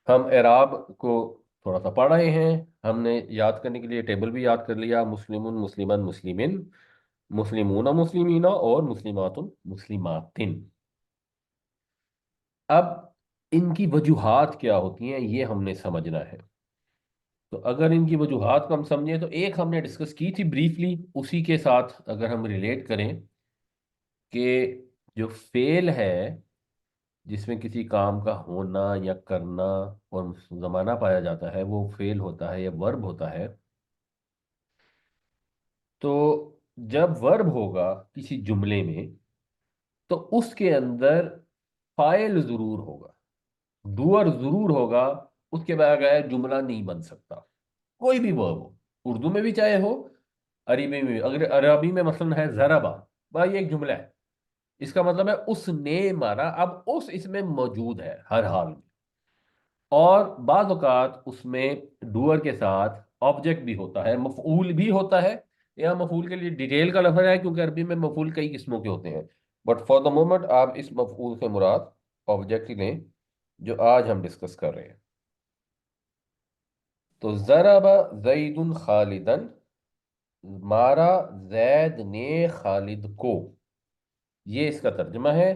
हम एराब को थोड़ा सा पढ़ रहे हैं। हमने याद करने के लिए टेबल भी याद कर लिया, मुस्लिमुन मुस्लिमन मुस्लिमिन, मुस्लिमूना मुस्लिमीना और मुस्लिमातुन मुस्लिमातिन। अब इनकी वजूहात क्या होती हैं ये हमने समझना है। तो अगर इनकी वजूहात को हम समझें तो एक हमने डिस्कस की थी ब्रीफली, उसी के साथ अगर हम रिलेट करें कि जो फेल है जिसमें किसी काम का होना या करना और जमाना पाया जाता है वो फेल होता है या वर्ब होता है। तो जब वर्ब होगा किसी जुमले में तो उसके अंदर फाइल जरूर होगा, डूअर जरूर होगा। उसके बगैर जुमला नहीं बन सकता। कोई भी वर्ब हो, उर्दू में भी चाहे हो, अरबी में भी। अगर अरबी में मसलन है जराबा, भाई एक जुमला है, इसका मतलब है उसने मारा। अब उस इसमें मौजूद है हर हाल में। और बाज़ औक़ात उसमें डूअर के साथ ऑब्जेक्ट भी होता है, मफऊल भी होता है। या मफूल के लिए डिटेल का लफ्ज़ है क्योंकि अरबी में मफूल कई किस्मों के होते हैं। बट फॉर द मोमेंट आप इस मफऊल से मुराद ऑब्जेक्ट ही लें जो आज हम डिस्कस कर रहे हैं। तो ज़रबा ज़ैदुन खालिदन, मारा जैद ने खालिद को, ये इसका तर्जुमा है।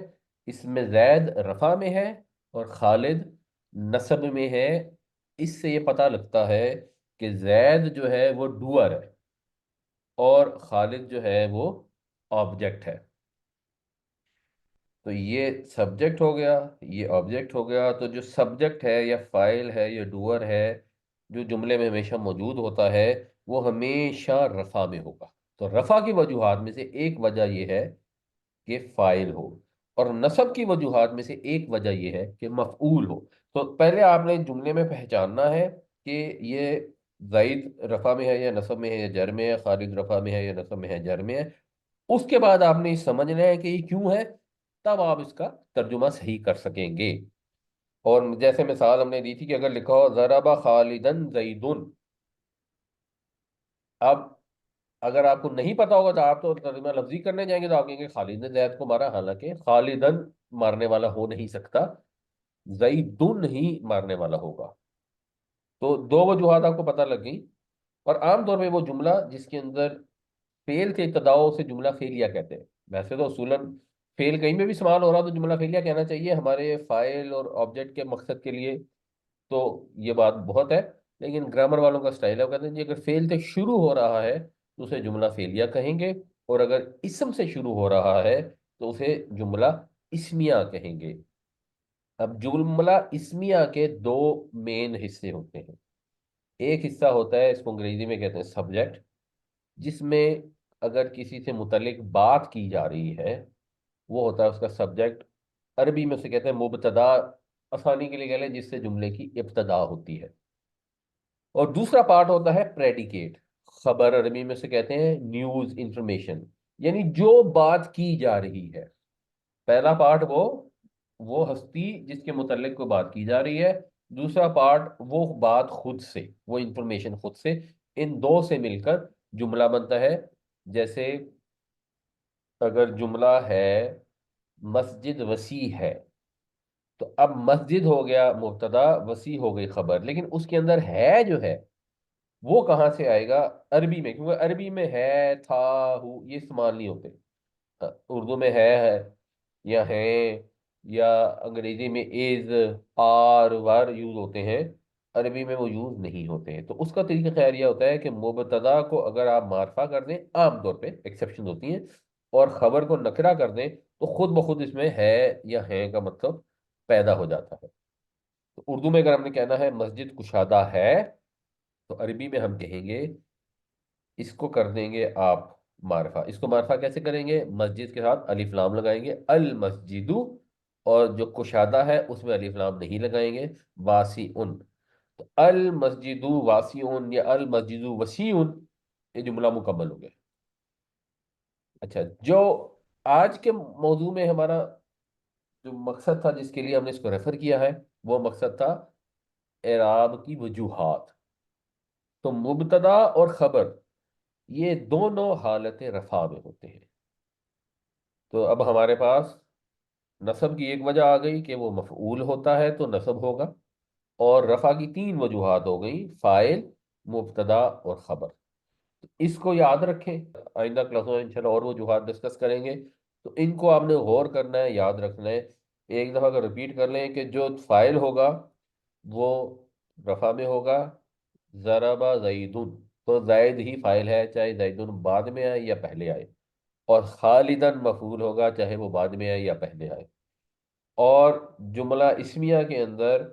इसमें जैद रफ़ा में है और खालिद नसब में है। इससे ये पता लगता है कि जैद जो है वो डूअर है और खालिद जो है वो ऑब्जेक्ट है। तो ये सब्जेक्ट हो गया, ये ऑब्जेक्ट हो गया। तो जो सब्जेक्ट है या फाइल है या डूअर है जो जुमले में हमेशा मौजूद होता है वो हमेशा रफ़ा में होगा। तो रफ़ा की वजूहात में से एक वजह यह है कि फाइल हो, और नसब की वजूहात में से एक वजह यह है कि मफऊल हो। तो पहले आपने जुमले में पहचानना है कि ये ज़ैद रफ़ा में है या नसब में है या जर में है, खालिद रफ़ा में है या नसब में है, जर में है। उसके बाद आपने ये समझना है कि ये क्यों है, तब आप इसका तर्जुमा सही कर सकेंगे। और जैसे मिसाल हमने दी थी कि अगर लिखा हो ज़रबा खालिदन ज़ैदुन, अब अगर आपको नहीं पता होगा तो आप तो तर्जुमा लफ्जी करने जाएंगे तो आप कहेंगे खालिद ने जैद को मारा, हालांकि खालिदन मारने वाला हो नहीं सकता, जईदुन ही मारने वाला होगा। तो दो वजूहात आपको पता लग गई। और आमतौर पे वो जुमला जिसके अंदर फेल के इब्तदाओं से जुमला फेलिया कहते हैं। वैसे तो असूलन फेल कहीं में भी इस्तेमाल हो रहा तो जुमला फेलिया कहना चाहिए हमारे फाइल और ऑब्जेक्ट के मकसद के लिए। तो ये बात बहुत है। लेकिन ग्रामर वालों का स्टाइल है, वो कहते हैं जी अगर फेल से शुरू हो रहा है तो उसे जुमला फेलिया कहेंगे, और अगर इसम से शुरू हो रहा है तो उसे जुमला इस्मिया कहेंगे। अब जुमला इस्मिया के दो मेन हिस्से होते हैं। एक हिस्सा होता है, इसको अंग्रेजी में कहते हैं सब्जेक्ट, जिसमें अगर किसी से मुतलिक बात की जा रही है वो होता है उसका सब्जेक्ट। अरबी में उसे कहते हैं मुबतदा, आसानी के लिए कह लें जिससे जुमले की इब्तदा होती है। और दूसरा पार्ट होता है प्रेडिकेट, खबर अरबी में से कहते हैं न्यूज इंफॉर्मेशन, यानी जो बात की जा रही है। पहला पार्ट वो हस्ती जिसके मुतल्लिक कोई बात की जा रही है। दूसरा पार्ट वो बात खुद से, वो इंफॉर्मेशन खुद से। इन दो से मिलकर जुमला बनता है। जैसे अगर जुमला है मस्जिद वसी है, तो अब मस्जिद हो गया मुब्तदा, वसी हो गई खबर, लेकिन उसके अंदर है जो है वो कहाँ से आएगा? अरबी में, क्योंकि अरबी में है था हु ये इस्तेमाल नहीं होते। उर्दू में है या है, या अंग्रेजी में इज, आर, वर यूज होते हैं। अरबी में वो यूज नहीं होते हैं। तो उसका तरीका ख्याल यह होता है कि मुबतदा को अगर आप मार्फा कर दें, आमतौर पे एक्सेप्शन होती हैं, और खबर को नकरा कर दें तो खुद ब खुद इसमें है या है का मतलब पैदा हो जाता है। तो उर्दू में अगर हमने कहना है मस्जिद कुशादा है, तो अरबी में हम कहेंगे, इसको कर देंगे आप मारफा। इसको मारफा कैसे करेंगे? मस्जिद के साथ अलिफ लाम लगाएंगे, अल मस्जिदु, और जो कुशादा है उसमें अलिफ लाम नहीं लगाएंगे, वासी उन। तो अल मस्जिदु वासी उन या अल मस्जिदु वसी उन, ये जुमला मुकम्मल हो गया। अच्छा, जो आज के मौजू में हमारा जो मकसद था जिसके लिए हमने इसको रेफर किया है, वो मकसद था एराब की वजूहात। तो मुबतदा और खबर ये दोनों हालतें रफा में होते हैं। तो अब हमारे पास नसब की एक वजह आ गई कि वो मफऊल होता है तो नसब होगा, और रफ़ा की तीन वजूहात हो गई, फ़ाइल, मुब्तदा और ख़बर। इसको याद रखें, आइंदा क्लासों में इंशाल्लाह और वजूहात डिस्कस करेंगे। तो इनको आपने गौर करना है, याद रखना है। एक दफ़ा अगर रिपीट कर लें कि जो फ़ाइल होगा वो रफ़ा में होगा, ज़रबा ज़ैदुन, तो ज़ैद ही फ़ाइल है, चाहे ज़ैदुन बाद में आए या पहले आए। और खालिदन मफूल होगा, चाहे वो बाद में आए या पहले आए। और जुमला इस्मिया के अंदर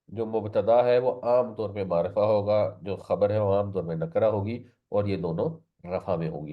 जो मुबतदा है वो आम तौर पे मारफा होगा, जो खबर है वो आम तौर पे नकरा होगी, और ये दोनों रफा में होंगी।